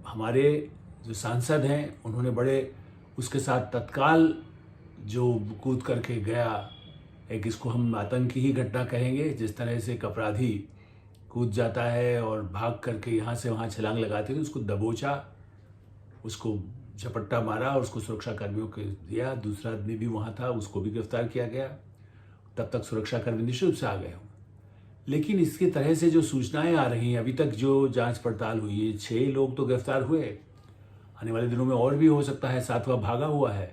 हमारे जो सांसद हैं उन्होंने बड़े उसके साथ तत्काल जो कूद करके गया, एक इसको हम आतंकी ही घटना कहेंगे, जिस तरह से एक अपराधी कूद जाता है और भाग करके यहाँ से वहाँ छलांग लगाते हुए उसको दबोचा, उसको झपट्टा मारा और उसको सुरक्षा कर्मियों को दिया। दूसरा आदमी भी वहाँ था, उसको भी गिरफ्तार किया गया। तब तक सुरक्षा कर्मी निश्चित रूप से आ गए हों, लेकिन इसकी तरह से जो सूचनाएं आ रही हैं, अभी तक जो जांच पड़ताल हुई है, 6 लोग तो गिरफ्तार हुए, आने वाले दिनों में और भी हो सकता है, 7वां भागा हुआ है।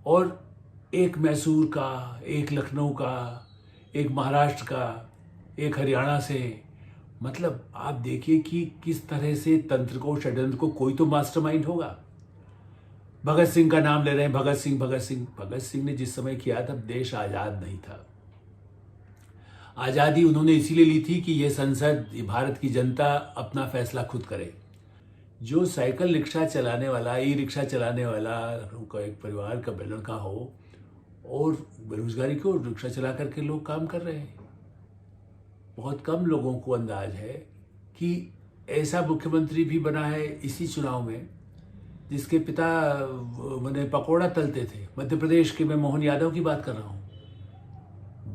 और एक मैसूर का, एक लखनऊ का, एक महाराष्ट्र का, एक हरियाणा से, मतलब आप देखिए कि किस तरह से तंत्र को, षड्यंत्र को, कोई तो मास्टरमाइंड होगा। भगत सिंह का नाम ले रहे हैं, भगत सिंह ने जिस समय किया तब देश आजाद नहीं था। आजादी उन्होंने इसीलिए ली थी कि ये संसद, ये भारत की जनता अपना फैसला खुद करे। जो साइकिल रिक्शा चलाने वाला, ई रिक्शा चलाने वाला का एक परिवार का लड़का हो और बेरोजगारी को रिक्शा चला करके लोग काम कर रहे हैं। बहुत कम लोगों को अंदाज है कि ऐसा मुख्यमंत्री भी बना है इसी चुनाव में जिसके पिता मैंने पकौड़ा तलते थे। मध्य प्रदेश के, मैं मोहन यादव की बात कर रहा हूँ,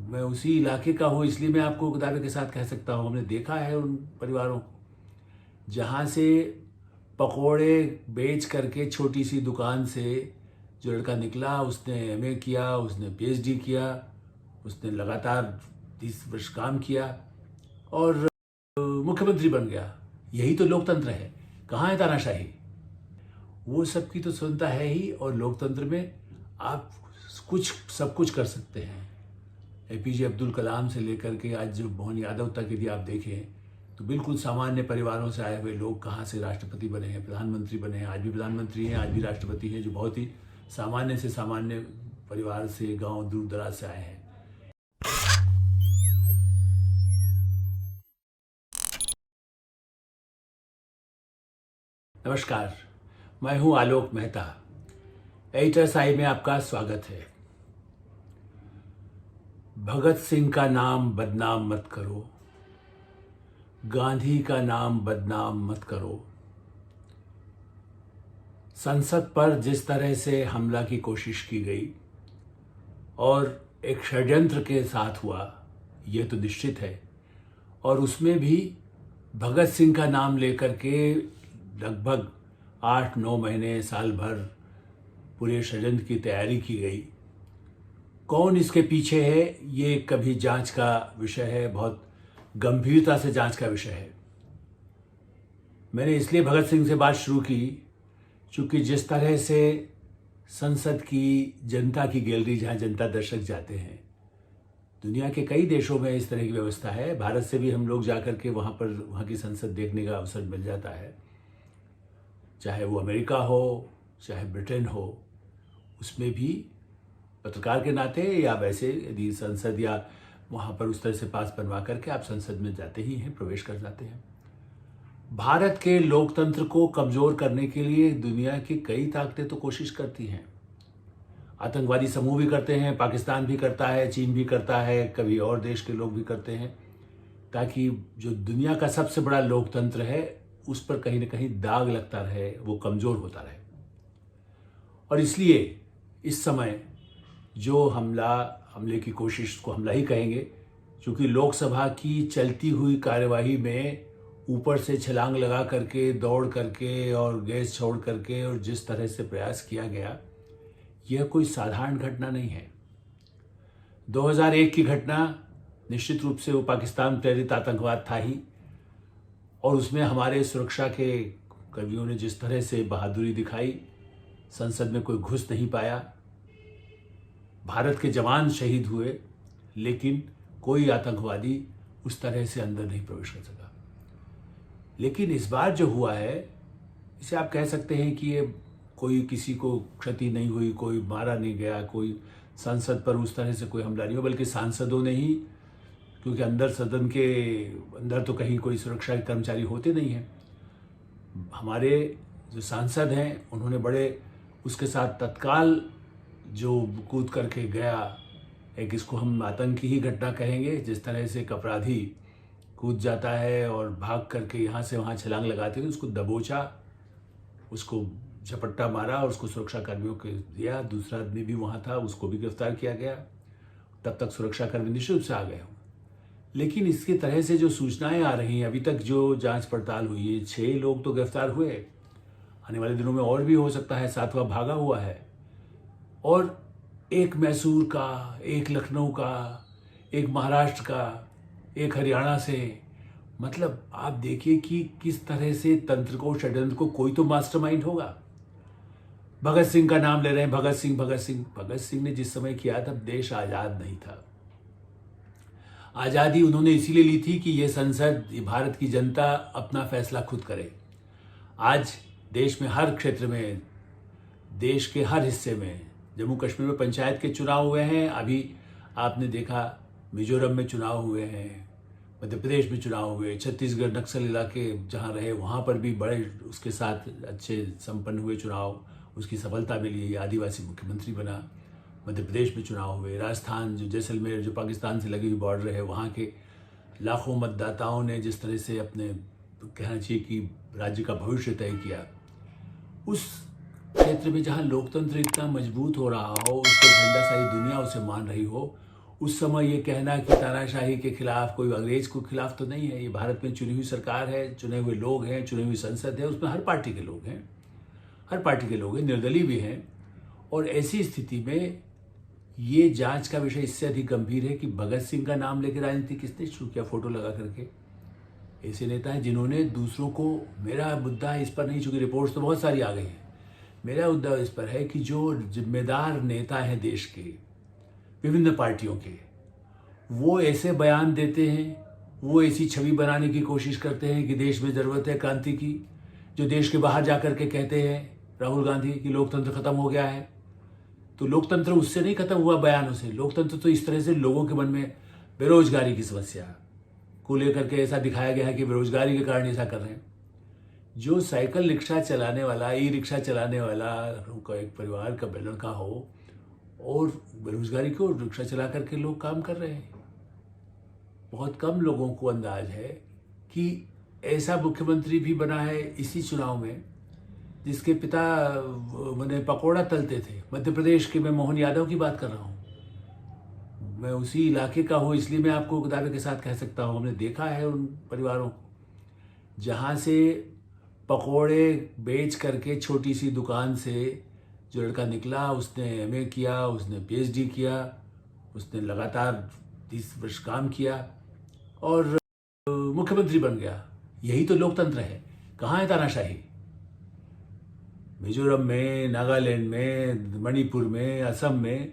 मैं उसी इलाके का हूँ, इसलिए मैं आपको दावे के साथ कह सकता हूँ। हमने देखा है उन परिवारों को जहाँ से पकौड़े बेच करके छोटी सी दुकान से जो लड़का निकला, उसने एमए किया, उसने पीएचडी किया, उसने लगातार 30 वर्ष काम किया और मुख्यमंत्री बन गया। यही तो लोकतंत्र है। कहाँ है तानाशाही? वो सब की तो स्वतंत्रता है ही, और लोकतंत्र में आप सब कुछ कर सकते हैं। एपीजे अब्दुल कलाम से लेकर के आज जो मोहन यादव तक यदि आप देखें तो बिल्कुल सामान्य परिवारों से आए हुए लोग कहाँ से राष्ट्रपति बने हैं, प्रधानमंत्री बने हैं, आज भी प्रधानमंत्री हैं, आज भी राष्ट्रपति हैं, जो बहुत ही सामान्य से सामान्य परिवार से, गांव दूर दराज से आए हैं। नमस्कार, मैं हूं आलोक मेहता। एडिटर्स आई में आपका स्वागत है। भगत सिंह का नाम बदनाम मत करो, गांधी का नाम बदनाम मत करो। संसद पर जिस तरह से हमला की कोशिश की गई और एक षड्यंत्र के साथ हुआ, यह तो निश्चित है। और उसमें भी भगत सिंह का नाम लेकर के लगभग 8-9 महीने, साल भर पूरे षड्यंत्र की तैयारी की गई। कौन इसके पीछे है, ये कभी जांच का विषय है, बहुत गंभीरता से जांच का विषय है। मैंने इसलिए भगत सिंह से बात शुरू की क्योंकि जिस तरह से संसद की, जनता की गैलरी, जहां जनता दर्शक जाते हैं, दुनिया के कई देशों में इस तरह की व्यवस्था है। भारत से भी हम लोग जाकर के वहाँ की संसद देखने का अवसर मिल जाता है, चाहे वो अमेरिका हो, चाहे ब्रिटेन हो। उसमें भी पत्रकार के नाते या वैसे यदि संसद या वहाँ पर उस तरह से पास बनवा करके आप संसद में जाते ही हैं, प्रवेश कर जाते हैं। भारत के लोकतंत्र को कमजोर करने के लिए दुनिया की कई ताकतें तो कोशिश करती हैं। आतंकवादी समूह भी करते हैं, पाकिस्तान भी करता है, चीन भी करता है, कभी और देश के लोग भी करते हैं, ताकि जो दुनिया का सबसे बड़ा लोकतंत्र है उस पर कहीं ना कहीं दाग लगता रहे, वो कमजोर होता रहे। और इसलिए इस समय जो हमले की कोशिश को हमला ही कहेंगे, क्योंकि लोकसभा की चलती हुई कार्यवाही में ऊपर से छलांग लगा करके, दौड़ करके और गैस छोड़ करके और जिस तरह से प्रयास किया गया, यह कोई साधारण घटना नहीं है। 2001 की घटना निश्चित रूप से वो पाकिस्तान प्रेरित आतंकवाद था ही, और उसमें हमारे सुरक्षा के कर्मियों ने जिस तरह से बहादुरी दिखाई, संसद में कोई घुस नहीं पाया। भारत के जवान शहीद हुए, लेकिन कोई आतंकवादी उस तरह से अंदर नहीं प्रवेश कर सका। लेकिन इस बार जो हुआ है, इसे आप कह सकते हैं कि ये कोई, किसी को क्षति नहीं हुई, कोई मारा नहीं गया, कोई संसद पर उस तरह से कोई हमला नहीं हुआ, बल्कि सांसदों ने ही, क्योंकि अंदर सदन के अंदर तो कहीं कोई सुरक्षा के कर्मचारी होते नहीं हैं, हमारे जो सांसद हैं उन्होंने बड़े उसके साथ तत्काल जो कूद करके गया, एक इसको हम आतंकी ही घटना कहेंगे, जिस तरह से एक अपराधी कूद जाता है और भाग करके यहाँ से वहाँ छलांग लगाते हुए उसको दबोचा, उसको झपट्टा मारा और उसको सुरक्षा कर्मियों को दिया। दूसरा आदमी भी वहाँ था, उसको भी गिरफ्तार किया गया। तब तक सुरक्षा कर्मी निश्चित रूप से आ गए हों। लेकिन इसकी तरह से जो सूचनाएं आ रही हैं, अभी तक जो जांच पड़ताल हुई है, 6 लोग तो गिरफ्तार हुए, आने वाले दिनों में और भी हो सकता है, 7वां भागा हुआ है। और एक मैसूर का, एक लखनऊ का, एक महाराष्ट्र का, एक हरियाणा से, मतलब आप देखिए कि किस तरह से तंत्र को, षड्यंत्र को, कोई तो मास्टरमाइंड होगा। भगत सिंह का नाम ले रहे हैं, भगत सिंह ने जिस समय किया तब देश आजाद नहीं था। आजादी उन्होंने इसीलिए ली थी कि ये संसद, ये भारत की जनता अपना फैसला खुद करे। आज देश में हर क्षेत्र में, देश के हर हिस्से में, जम्मू कश्मीर में पंचायत के चुनाव हुए हैं, अभी आपने देखा मिजोरम में चुनाव हुए हैं, मध्य प्रदेश में चुनाव हुए, छत्तीसगढ़ नक्सल इलाके जहाँ रहे वहाँ पर भी बड़े उसके साथ अच्छे संपन्न हुए चुनाव, उसकी सफलता मिली, आदिवासी मुख्यमंत्री बना। मध्य प्रदेश में चुनाव हुए, राजस्थान जो जैसलमेर जो पाकिस्तान से लगी हुई बॉर्डर है, वहाँ के लाखों मतदाताओं ने जिस तरह से अपने, कहना चाहिए कि राज्य का भविष्य तय किया, उस क्षेत्र में जहाँ लोकतंत्र इतना मजबूत हो रहा हो, उसको झंडा सारी दुनिया उसे मान रही हो, उस समय ये कहना कि तानाशाही के खिलाफ, कोई अंग्रेज के खिलाफ तो नहीं है। ये भारत में चुनी हुई सरकार है, चुने हुए लोग हैं, चुनी हुई संसद है, उसमें हर पार्टी के लोग हैं, निर्दलीय भी हैं। और ऐसी स्थिति में ये जांच का विषय इससे अधिक गंभीर है कि भगत सिंह का नाम लेकर राजनीति किसने शुरू किया, फोटो लगा करके। ऐसे नेता हैं जिन्होंने दूसरों को, मेरा मुद्दा इस पर नहीं, चूंकि रिपोर्ट्स तो बहुत सारी आ गई हैं, मेरा मुद्दा इस पर है कि जो जिम्मेदार नेता हैं देश के, विभिन्न पार्टियों के, वो ऐसे बयान देते हैं, वो ऐसी छवि बनाने की कोशिश करते हैं कि देश में ज़रूरत है क्रांति की, जो देश के बाहर जाकर के कहते हैं राहुल गांधी कि लोकतंत्र खत्म हो गया है। तो लोकतंत्र उससे नहीं खत्म हुआ बयानों से, लोकतंत्र तो इस तरह से लोगों के मन में बेरोजगारी की समस्या को लेकर के ऐसा दिखाया गया है कि बेरोजगारी के कारण ऐसा कर रहे हैं। जो साइकिल रिक्शा चलाने वाला, ई रिक्शा चलाने वाला का एक परिवार का लड़का हो और बेरोजगारी को रिक्शा चला करके लोग काम कर रहे हैं, बहुत कम लोगों को अंदाज है कि ऐसा मुख्यमंत्री भी बना है इसी चुनाव में जिसके पिता मैंने पकौड़ा तलते थे। मध्य प्रदेश के, मैं मोहन यादव की बात कर रहा हूँ, मैं उसी इलाके का हूँ, इसलिए मैं आपको दावे के साथ कह सकता हूँ, हमने देखा है उन परिवारों को जहाँ से पकौड़े बेच करके छोटी सी दुकान से जो लड़का निकला, उसने एमए किया, उसने पीएचडी किया, उसने लगातार 30 वर्ष काम किया और मुख्यमंत्री बन गया। यही तो लोकतंत्र है। कहाँ है तानाशाही? मिजोरम में, नागालैंड में, मणिपुर में, असम में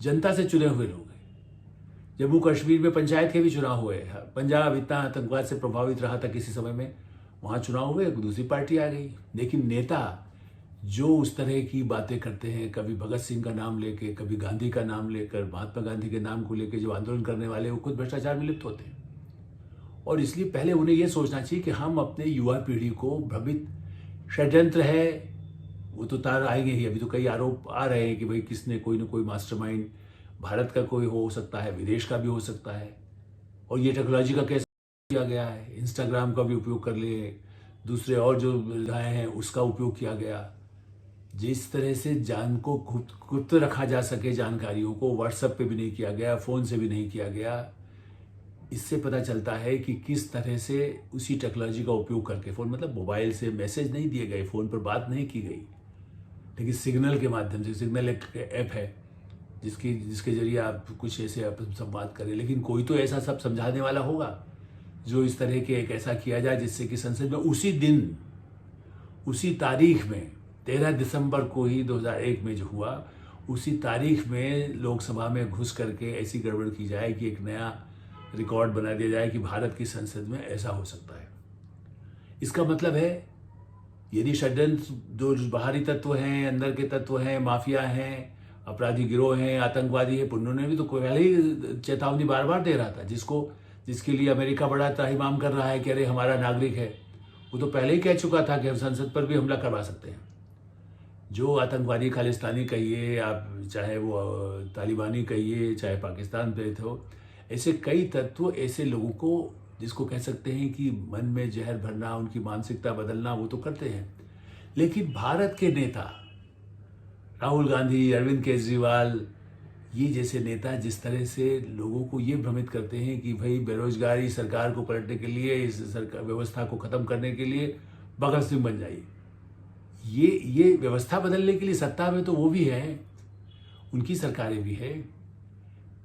जनता से चुने हुए लोग हैं। जम्मू कश्मीर में पंचायत के भी चुनाव हुए। पंजाब इतना आतंकवाद से प्रभावित रहा था किसी समय में, वहाँ चुनाव हुए, दूसरी पार्टी आ गई। लेकिन नेता जो उस तरह की बातें करते हैं, कभी भगत सिंह का नाम लेके, कभी गांधी का नाम लेकर, महात्मा गांधी के नाम को लेकर जो आंदोलन करने वाले, वो खुद भ्रष्टाचार में लिप्त होते हैं। और इसलिए पहले उन्हें यह सोचना चाहिए कि हम अपने युवा पीढ़ी को भ्रमित, षड्यंत्र है वो तो तार आएंगे ही। अभी तो कई आरोप आ रहे हैं कि भाई किसने, कोई ना कोई मास्टरमाइंड भारत का कोई हो सकता है, विदेश का भी हो सकता है, और ये टेक्नोलॉजी का कैसे किया गया है, इंस्टाग्राम का भी उपयोग कर लिए, दूसरे और जो विधाएँ हैं उसका उपयोग किया गया। जिस तरह से जान को गुप्त रखा जा सके, जानकारियों को व्हाट्सएप पे भी नहीं किया गया, फ़ोन से भी नहीं किया गया, इससे पता चलता है कि किस तरह से उसी टेक्नोलॉजी का उपयोग करके, फ़ोन मतलब मोबाइल से मैसेज नहीं दिए गए, फ़ोन पर बात नहीं की गई, लेकिन सिग्नल के माध्यम से, सिग्नल एक ऐप है जिसके जरिए आप कुछ ऐसे आप संवाद करें। लेकिन कोई तो ऐसा सब समझाने वाला होगा जो इस तरह के एक ऐसा किया जाए जिससे कि संसद में उसी दिन, उसी तारीख में, 13 दिसंबर को ही 2001 में जो हुआ, उसी तारीख में लोकसभा में घुस करके ऐसी गड़बड़ की जाए कि एक नया रिकॉर्ड बना दिया जाए कि भारत की संसद में ऐसा हो सकता है। इसका मतलब है यदि षड्यंत्र, जो बाहरी तत्व हैं, अंदर के तत्व हैं, माफिया हैं, अपराधी गिरोह हैं, आतंकवादी है, उन्होंने भी तो पहले ही चेतावनी बार बार दे रहा था, जिसके लिए अमेरिका बड़ा त्राहिमाम कर रहा है कि अरे हमारा नागरिक है, वो तो पहले ही कह चुका था कि हम संसद पर भी हमला करवा सकते हैं। जो आतंकवादी, खालिस्तानी कहिए आप, चाहे वो तालिबानी कहिए, चाहे पाकिस्तान पे हो, ऐसे कई तत्व, ऐसे लोगों को जिसको कह सकते हैं कि मन में जहर भरना, उनकी मानसिकता बदलना, वो तो करते हैं। लेकिन भारत के नेता राहुल गांधी, अरविंद केजरीवाल, ये जैसे नेता जिस तरह से लोगों को ये भ्रमित करते हैं कि भाई बेरोजगारी सरकार को पलटने के लिए, इस सरकार व्यवस्था को खत्म करने के लिए भगत सिंह बन जाइए। ये व्यवस्था बदलने के लिए सत्ता में तो वो भी है, उनकी सरकारें भी है।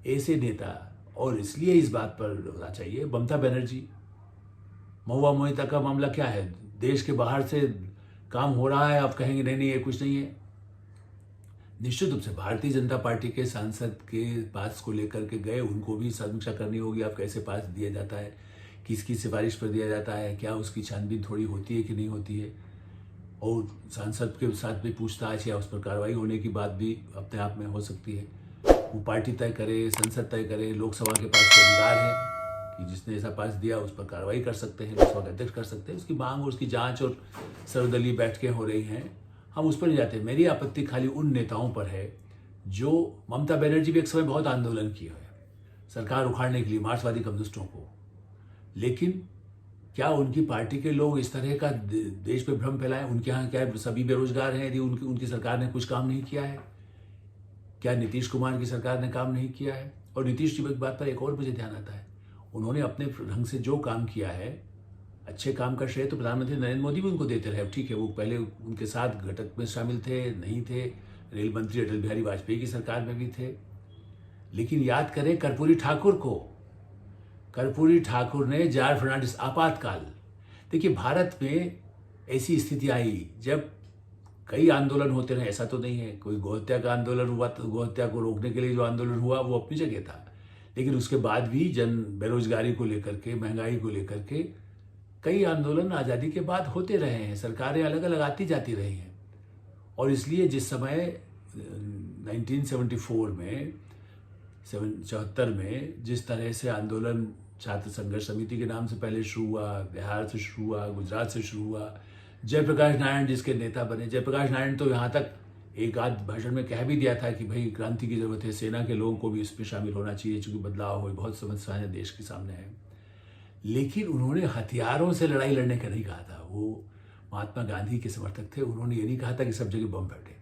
ऐसे नेता, और इसलिए इस बात पर होना चाहिए, ममता बनर्जी, महुआ मोहिता का मामला क्या है? देश के बाहर से काम हो रहा है, आप कहेंगे नहीं नहीं ये कुछ नहीं है। निश्चित रूप से भारतीय जनता पार्टी के सांसद के पास को लेकर के गए, उनको भी समीक्षा करनी होगी, आप कैसे पास दिया जाता है, किसकी सिफारिश पर दिया जाता है, क्या उसकी छानबीन थोड़ी होती है कि नहीं होती है, और सांसद के साथ भी पूछताछ या उस पर कार्रवाई होने की बात भी अपने आप में हो सकती है। वो पार्टी तय करे, संसद तय करे, लोकसभा के पास अधिकार है कि जिसने ऐसा पास दिया उस पर कार्रवाई कर सकते हैं, लोकसभा के अध्यक्ष कर सकते हैं। उसकी मांग और उसकी जांच और सर्वदलीय बैठकें हो रही हैं, हम उस पर नहीं जाते। मेरी आपत्ति खाली उन नेताओं पर है जो, ममता बनर्जी भी एक समय बहुत आंदोलन किए हुए सरकार उखाड़ने के लिए, मार्क्सवादी कम्युनिस्टों को, लेकिन क्या उनकी पार्टी के लोग इस तरह का देश पे भ्रम फैलाएं? उनके यहाँ क्या सभी बेरोजगार हैं? यदि उनकी सरकार ने कुछ काम नहीं किया है? क्या नीतीश कुमार की सरकार ने काम नहीं किया है? और नीतीश जी की बात पर एक और मुझे ध्यान आता है, उन्होंने अपने ढंग से जो काम किया है, अच्छे काम का श्रेय तो प्रधानमंत्री नरेंद्र मोदी भी उनको देते रहे। ठीक है, वो पहले उनके साथ घटक में शामिल थे, नहीं थे, रेल मंत्री अटल बिहारी वाजपेयी की सरकार में भी थे, लेकिन याद करें कर्पूरी ठाकुर को, कर्पूरी ठाकुर ने जॉर्ज फर्नांडिस, आपातकाल। देखिए, भारत में ऐसी स्थिति आई जब कई आंदोलन होते रहे, ऐसा तो नहीं है कोई गोहत्या का आंदोलन हुआ, तो गोहत्या को रोकने के लिए जो आंदोलन हुआ वो अपनी जगह था, लेकिन उसके बाद भी बेरोजगारी को लेकर के, महंगाई को लेकर के कई आंदोलन आज़ादी के बाद होते रहे हैं, सरकारें अलग अलग आती जाती रही हैं। और इसलिए जिस समय 1974 में, 74 में जिस तरह से आंदोलन छात्र संघर्ष समिति के नाम से पहले शुरू हुआ, बिहार से शुरू हुआ, गुजरात से शुरू हुआ, जयप्रकाश नारायण जिसके नेता बने, जयप्रकाश नारायण तो यहाँ तक एक आध भाषण में कह भी दिया था कि भाई क्रांति की जरूरत है, सेना के लोगों को भी इसमें शामिल होना चाहिए, चूंकि बदलाव हो, बहुत समस्याएं देश के सामने है। लेकिन उन्होंने हथियारों से लड़ाई लड़ने का नहीं कहा था, वो महात्मा गांधी के समर्थक थे, उन्होंने ये नहीं कहा था कि सब जगह बम फटे।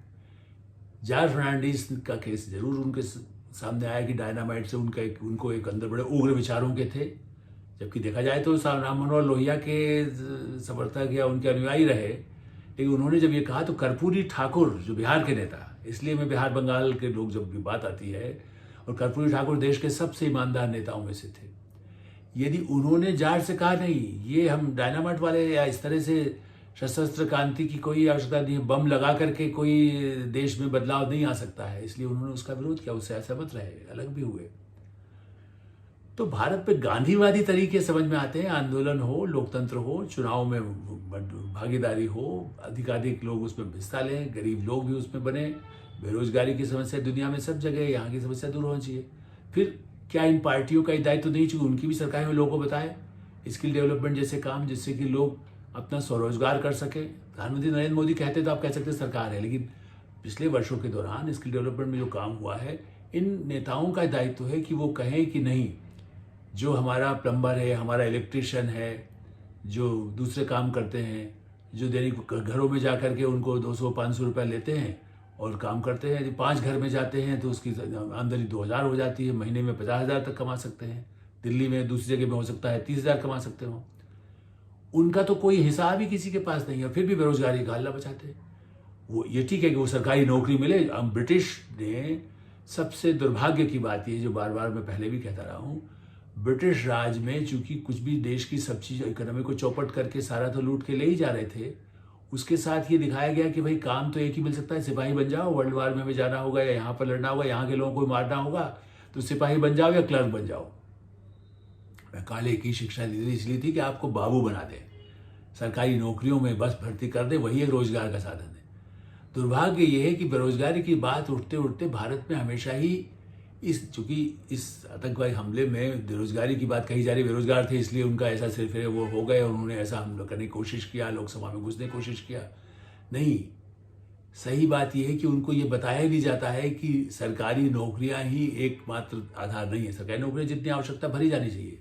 जॉर्ज फर्नांडिस का केस जरूर उनके सामने आया कि डायनामाइट से उनको एक अंदर बड़े उग्र विचारों के थे, जबकि देखा जाए तो राम मनोहर लोहिया के समर्थक या उनके अनुयायी रहे। लेकिन उन्होंने जब ये कहा तो कर्पूरी ठाकुर, जो बिहार के नेता, इसलिए मैं बिहार बंगाल के लोग जब भी बात आती है, और कर्पूरी ठाकुर देश के सबसे ईमानदार नेताओं में से थे, यदि उन्होंने जॉर्ज से कहा नहीं, ये हम डायनामाइट वाले या इस तरह से सशस्त्र क्रांति की कोई आवश्यकता नहीं है, बम लगा करके कोई देश में बदलाव नहीं आ सकता है, इसलिए उन्होंने उसका विरोध किया, उससे असहमत रहे, अलग भी हुए। तो भारत में गांधीवादी तरीके समझ में आते हैं, आंदोलन हो, लोकतंत्र हो, चुनाव में भागीदारी हो, अधिकाधिक लोग उसमें हिस्सा लें, गरीब लोग भी उसमें बने, बेरोजगारी की समस्या दुनिया में सब जगह, यहाँ की समस्या दूर होनी चाहिए। फिर क्या इन पार्टियों का दायित्व तो नहीं चाहिए, उनकी भी सरकारें में लोगों को बताएं स्किल डेवलपमेंट जैसे काम, जिससे कि लोग अपना स्वरोजगार कर सके। प्रधानमंत्री नरेंद्र मोदी कहते तो आप कह सकते सरकार है, लेकिन पिछले वर्षों के दौरान स्किल डेवलपमेंट में जो काम हुआ है, इन नेताओं का दायित्व है कि वो कहें कि नहीं, जो हमारा प्लम्बर है, हमारा इलेक्ट्रिशियन है, जो दूसरे काम करते हैं, जो दैनिक घरों में जा कर के उनको 200-500 रुपये लेते हैं और काम करते हैं, यदि 5 घर में जाते हैं तो उसकी आमदनी 2000 हो जाती है, महीने में 50,000 तक कमा सकते हैं। दिल्ली में दूसरी जगह में हो सकता है 30,000 कमा सकते हो। उनका तो कोई हिसाब ही किसी के पास नहीं है, फिर भी बेरोजगारी का हल्ला बचाते हैं। वो ये ठीक है कि वो सरकारी नौकरी मिले। ब्रिटिश ने, सबसे दुर्भाग्य की बात ये, जो बार बार मैं पहले भी कहता रहा हूँ, ब्रिटिश राज में चूंकि कुछ भी देश की सब चीज, इकोनॉमी को चौपट करके सारा तो लूट के ले ही जा रहे थे, उसके साथ ये दिखाया गया कि भाई काम तो एक ही मिल सकता है, सिपाही बन जाओ, वर्ल्ड वार में भी जाना होगा या यहाँ पर लड़ना होगा, यहाँ के लोगों को मारना होगा, तो सिपाही बन जाओ या क्लर्क बन जाओ। मैकाले की शिक्षा दी इसलिए थी कि आपको बाबू बना दे, सरकारी नौकरियों में बस भर्ती कर दे, वही एक रोजगार का साधन है। दुर्भाग्य यह है कि बेरोजगारी की बात उठते उठते भारत में हमेशा ही चूंकि इस आतंकवादी हमले में बेरोजगारी की बात कही जा रही, बेरोजगार थे इसलिए उनका ऐसा सिर्फ है वो हो गए और उन्होंने ऐसा हमला करने की कोशिश किया, लोकसभा में घुसने की कोशिश किया। नहीं, सही बात यह है कि उनको ये बताया भी जाता है कि सरकारी नौकरियां ही एकमात्र आधार नहीं है, सरकारी नौकरियां जितनी आवश्यकता भरी जानी चाहिए,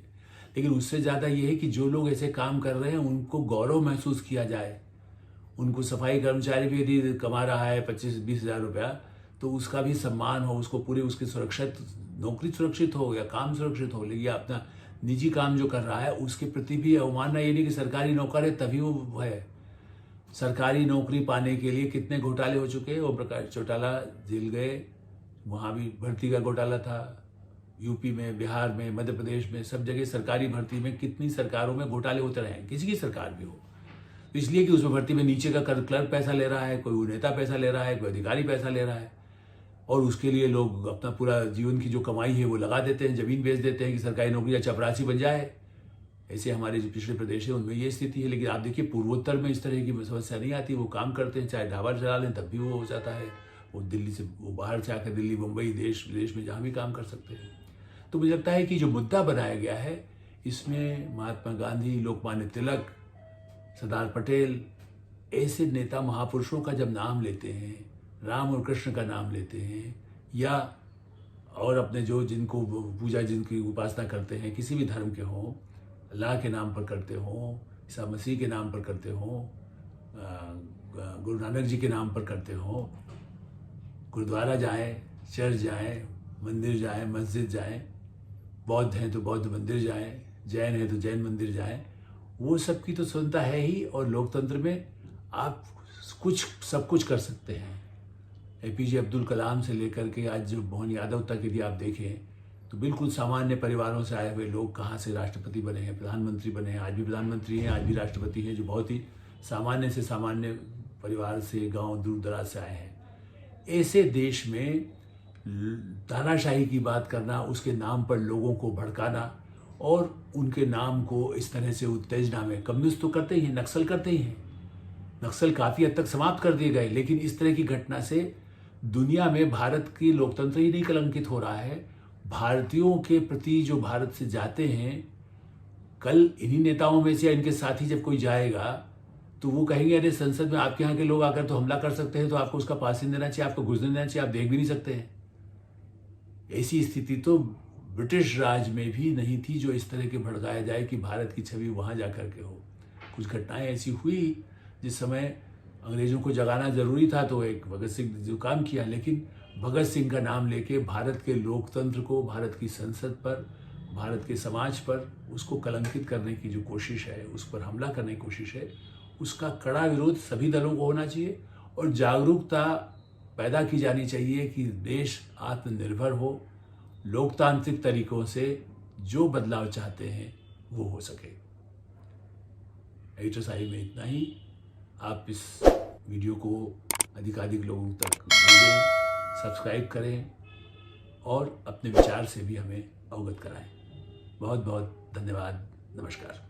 लेकिन उससे ज़्यादा ये है कि जो लोग ऐसे काम कर रहे हैं उनको गौरव महसूस किया जाए, उनको सफाई कर्मचारी भी यदि कमा रहा है 25-20 हज़ार रुपया, तो उसका भी सम्मान हो, उसको पूरी उसकी सुरक्षित नौकरी सुरक्षित हो या काम सुरक्षित हो, लेकिन अपना निजी काम जो कर रहा है उसके प्रति भी अवमानना। ये नहीं कि सरकारी नौकर है तभी वो है। सरकारी नौकरी पाने के लिए कितने घोटाले हो चुके हैं। ओम प्रकाश चौटाला जेल गए, वहाँ भी भर्ती का घोटाला था। यूपी में, बिहार में, मध्य प्रदेश में, सब जगह सरकारी भर्ती में कितनी सरकारों में घोटाले होते रहे हैं, किसी की सरकार भी हो। इसलिए कि उसमें भर्ती में नीचे का क्लर्क पैसा ले रहा है, कोई नेता पैसा ले रहा है, कोई अधिकारी पैसा ले रहा है, और उसके लिए लोग अपना पूरा जीवन की जो कमाई है वो लगा देते हैं, जमीन बेच देते हैं कि सरकारी नौकरी या चपरासी बन जाए। ऐसे हमारे जो पिछले प्रदेश है उनमें ये स्थिति है। लेकिन आप देखिए पूर्वोत्तर में इस तरह की समस्या नहीं आती। वो काम करते हैं, चाहे ढाबा चला लें तब भी वो हो जाता है। वो दिल्ली से, वो बाहर से आकर दिल्ली, मुंबई, देश विदेश में जहाँ भी काम कर सकते हैं। तो मुझे लगता है कि जो मुद्दा बनाया गया है इसमें महात्मा गांधी, लोकमान्य तिलक, सरदार पटेल, ऐसे नेता महापुरुषों का जब नाम लेते हैं, राम और कृष्ण का नाम लेते हैं, या और अपने जो जिनको पूजा, जिनकी उपासना करते हैं, किसी भी धर्म के हों, अल्लाह के नाम पर करते हों, ईसा मसीह के नाम पर करते हों, गुरु नानक जी के नाम पर करते हों, गुरुद्वारा जाएं, चर्च जाएं, मंदिर जाएं, मस्जिद जाएं, बौद्ध हैं तो बौद्ध मंदिर जाएं, जैन हैं तो जैन मंदिर जाएं, वो सब की तो स्वतंत्रता है ही। और लोकतंत्र में आप सब कुछ कर सकते हैं। एपीजे अब्दुल कलाम से लेकर के आज जो मोहन यादव तक यदि आप देखें तो बिल्कुल सामान्य परिवारों से आए हुए लोग कहाँ से राष्ट्रपति बने हैं, प्रधानमंत्री बने हैं, आज भी प्रधानमंत्री हैं, आज भी राष्ट्रपति हैं, जो बहुत ही सामान्य से सामान्य परिवार से, गांव दूर दराज से आए हैं। ऐसे देश में तानाशाही की बात करना, उसके नाम पर लोगों को भड़काना और उनके नाम को इस तरह से उत्तेजना में, कम्युनिस्ट तो करते ही हैं, नक्सल करते ही हैं, नक्सल काफ़ी हद तक समाप्त कर दिए गए, लेकिन इस तरह की घटना से दुनिया में भारत की लोकतंत्र ही नहीं कलंकित हो रहा है। भारतीयों के प्रति जो भारत से जाते हैं, कल इन्हीं नेताओं में से या इनके साथी जब कोई जाएगा तो वो कहेंगे अरे संसद में आपके यहाँ के लोग आकर तो हमला कर सकते हैं, तो आपको उसका पास नहीं देना चाहिए, आपको घुसने देना चाहिए, आप देख भी नहीं सकते हैं। ऐसी स्थिति तो ब्रिटिश राज में भी नहीं थी जो इस तरह के भड़काया जाए कि भारत की छवि वहाँ जा कर के हो। कुछ घटनाएं ऐसी हुई जिस समय अंग्रेजों को जगाना जरूरी था, तो एक भगत सिंह ने जो काम किया, लेकिन भगत सिंह का नाम लेके भारत के लोकतंत्र को, भारत की संसद पर, भारत के समाज पर उसको कलंकित करने की जो कोशिश है, उस पर हमला करने की कोशिश है, उसका कड़ा विरोध सभी दलों को होना चाहिए और जागरूकता पैदा की जानी चाहिए कि देश आत्मनिर्भर हो, लोकतांत्रिक तरीकों से जो बदलाव चाहते हैं वो हो सके। एडिटर साहिब में इतना ही। आप इस वीडियो को अधिकाधिक लोगों तक भेजें, सब्सक्राइब करें और अपने विचार से भी हमें अवगत कराएं। बहुत बहुत धन्यवाद। नमस्कार।